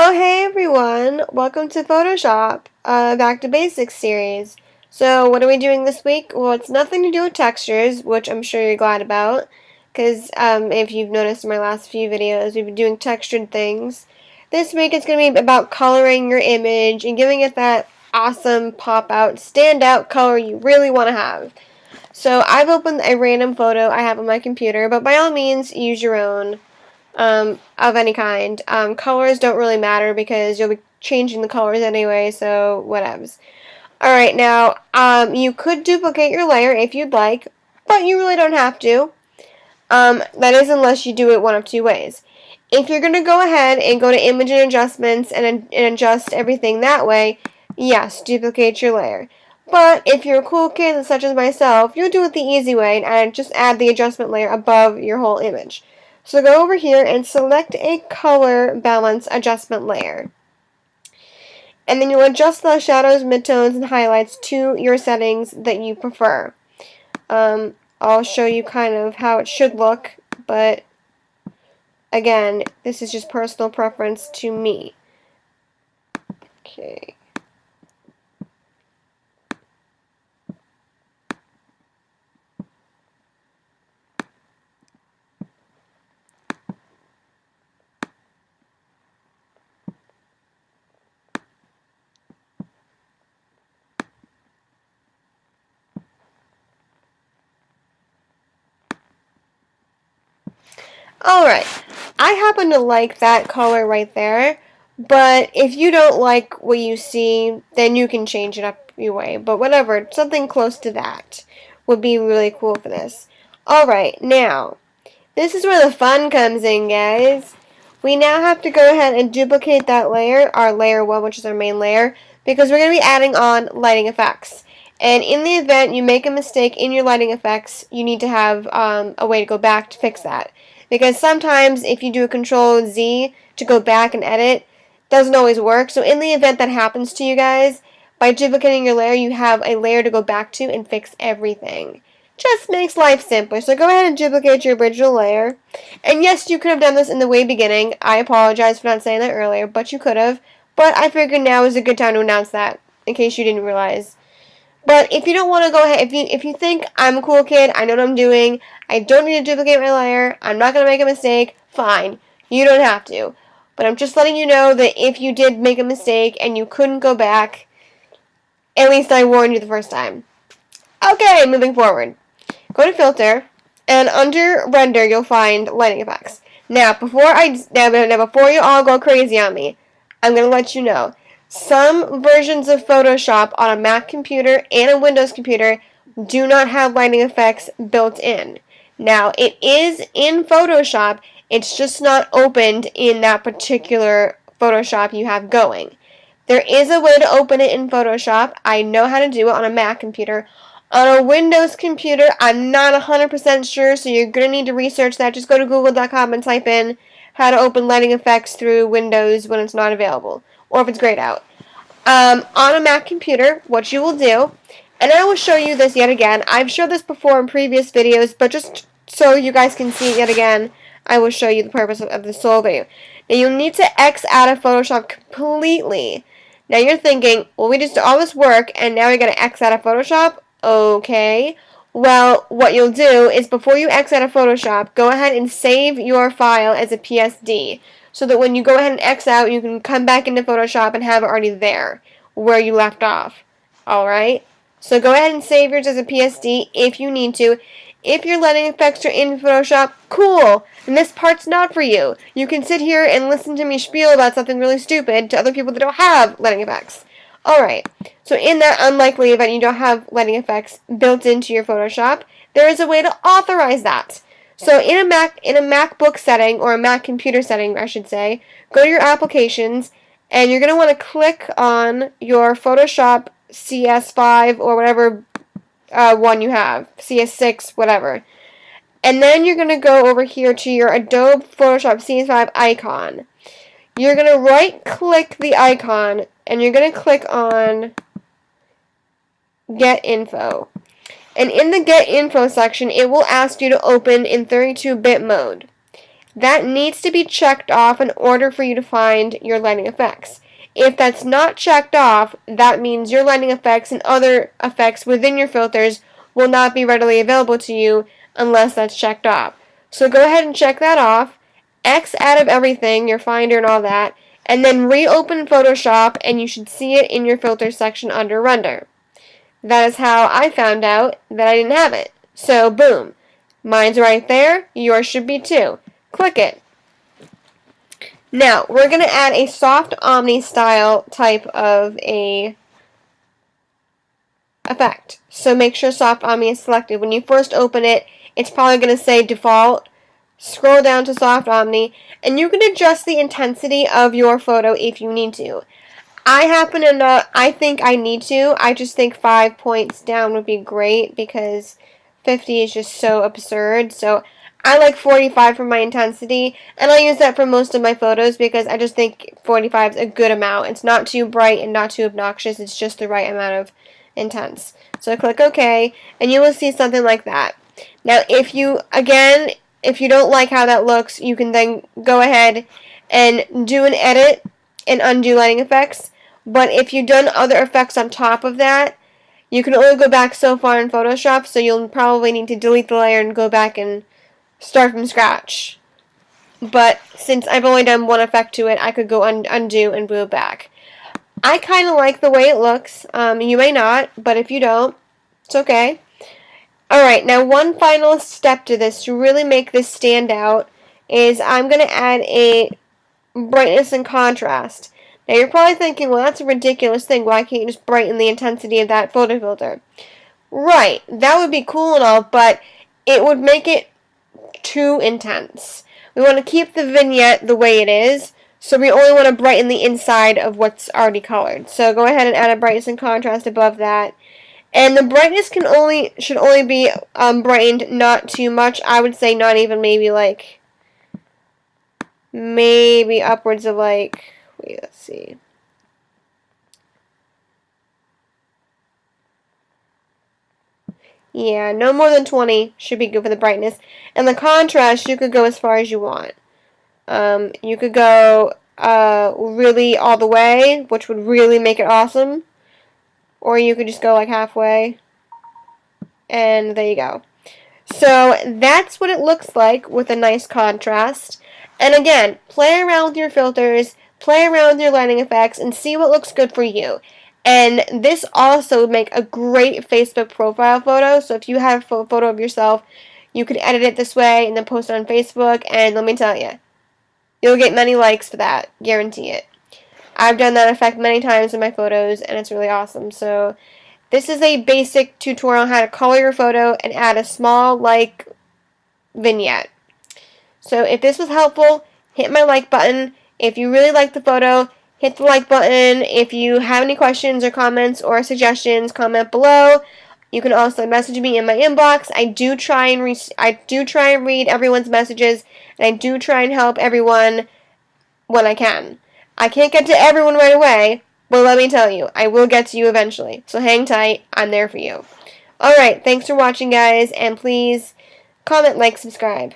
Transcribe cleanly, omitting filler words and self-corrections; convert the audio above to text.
Oh hey everyone, welcome to Photoshop, Back to Basics series. So what are we doing this week? Well, it's nothing to do with textures, which I'm sure you're glad about, because if you've noticed in my last few videos, we've been doing textured things. This week it's going to be about coloring your image and giving it that awesome pop-out, stand-out color you really want to have. So I've opened a random photo I have on my computer, but by all means use your own. Of any kind. Colors don't really matter because you'll be changing the colors anyway, so whatevs. Alright, now, you could duplicate your layer if you'd like, but you really don't have to. That is unless you do it one of two ways. If you're going to go ahead and go to Image and Adjustments and adjust everything that way, yes, duplicate your layer. But if you're a cool kid such as myself, you'll do it the easy way and just add the adjustment layer above your whole image. So go over here and select a color balance adjustment layer. And then you'll adjust the shadows, midtones, and highlights to your settings that you prefer. I'll show you kind of how it should look, but again, this is just personal preference to me. Okay. Alright, I happen to like that color right there, but if you don't like what you see, then you can change it up your way. But whatever, something close to that would be really cool for this. Alright, now, this is where the fun comes in, guys. We now have to go ahead and duplicate that layer, our layer 1, which is our main layer, because we're going to be adding on lighting effects. And in the event you make a mistake in your lighting effects, you need to have a way to go back to fix that. Because sometimes if you do a Control Z to go back and edit, it doesn't always work. So in the event that happens to you guys, by duplicating your layer, you have a layer to go back to and fix everything. Just makes life simpler. So go ahead and duplicate your original layer. And yes, you could have done this in the way beginning. I apologize for not saying that earlier, but you could have. But I figured now is a good time to announce that, in case you didn't realize. But if you don't want to go ahead, if you think I'm a cool kid, I know what I'm doing, I don't need to duplicate my layer, I'm not going to make a mistake, fine. You don't have to. But I'm just letting you know that if you did make a mistake and you couldn't go back, at least I warned you the first time. Okay, moving forward. Go to Filter, and under Render, you'll find Lighting Effects. Now, before you all go crazy on me, I'm going to let you know. Some versions of Photoshop on a Mac computer and a Windows computer do not have lighting effects built in. Now, it is in Photoshop, it's just not opened in that particular Photoshop you have going. There is a way to open it in Photoshop. I know how to do it on a Mac computer. On a Windows computer, I'm not 100% sure, so you're going to need to research that. Just go to google.com and type in how to open lighting effects through Windows when it's not available, or if it's grayed out. On a Mac computer, what you will do, and I will show you this yet again. I've showed this before in previous videos, but just so you guys can see it yet again, I will show you the purpose of this whole video. Now, you'll need to X out of Photoshop completely. Now, you're thinking, well, we just did all this work, and now we're going to X out of Photoshop? Okay. Well, what you'll do is before you X out of Photoshop, go ahead and save your file as a PSD. So that when you go ahead and X out, you can come back into Photoshop and have it already there, where you left off. Alright? So go ahead and save yours as a PSD if you need to. If your lighting effects are in Photoshop, cool! And this part's not for you. You can sit here and listen to me spiel about something really stupid to other people that don't have lighting effects. Alright, so in that unlikely event you don't have lighting effects built into your Photoshop, there is a way to authorize that. So in a MacBook setting, or a Mac computer setting, I should say, go to your applications, and you're going to want to click on your Photoshop CS5 or whatever one you have, CS6, whatever. And then you're going to go over here to your Adobe Photoshop CS5 icon. You're going to right-click the icon, and you're going to click on Get Info. And in the Get Info section, it will ask you to open in 32-bit mode. That needs to be checked off in order for you to find your lighting effects. If that's not checked off, that means your lighting effects and other effects within your filters will not be readily available to you unless that's checked off. So go ahead and check that off, X out of everything, your Finder and all that, and then reopen Photoshop and you should see it in your filter section under Render. That is how I found out that I didn't have it. So boom, mine's right there, yours should be too. Click it. Now, we're going to add a soft omni style type of a effect. So make sure soft omni is selected. When you first open it, it's probably going to say default. Scroll down to soft omni, and you can adjust the intensity of your photo if you need to. I think I need to. I just think 5 points down would be great because 50 is just so absurd. So I like 45 for my intensity, and I use that for most of my photos because I just think 45 is a good amount. It's not too bright and not too obnoxious. It's just the right amount of intense. So click OK, and you will see something like that. Now, if you don't like how that looks, you can then go ahead and do an edit and undo lighting effects. But if you've done other effects on top of that, you can only go back so far in Photoshop, so you'll probably need to delete the layer and go back and start from scratch. But since I've only done one effect to it, I could go undo and move back. I kind of like the way it looks. You may not, but if you don't, it's okay. Alright, now one final step to this to really make this stand out is I'm going to add a brightness and contrast. Now you're probably thinking, well, that's a ridiculous thing. Why can't you just brighten the intensity of that photo filter? Right, that would be cool and all, but it would make it too intense. We want to keep the vignette the way it is, so we only want to brighten the inside of what's already colored. So go ahead and add a brightness and contrast above that. And the brightness should only be brightened not too much. I would say not even maybe upwards of wait, let's see. Yeah, no more than 20 should be good for the brightness. And the contrast, you could go as far as you want. You could go really all the way, which would really make it awesome. Or you could just go like halfway. And there you go. So that's what it looks like with a nice contrast. And again, play around with your filters, play around with your lighting effects, and see what looks good for you. And this also would make a great Facebook profile photo. So if you have a photo of yourself, you could edit it this way and then post it on Facebook. And let me tell you, you'll get many likes for that. Guarantee it. I've done that effect many times in my photos, and it's really awesome. So this is a basic tutorial on how to color your photo and add a small, vignette. So if this was helpful, hit my like button. If you really like the photo, hit the like button. If you have any questions or comments or suggestions, comment below. You can also message me in my inbox. I do try and read everyone's messages, and I do try and help everyone when I can. I can't get to everyone right away, but let me tell you, I will get to you eventually. So hang tight. I'm there for you. Alright, thanks for watching, guys, and please comment, like, subscribe.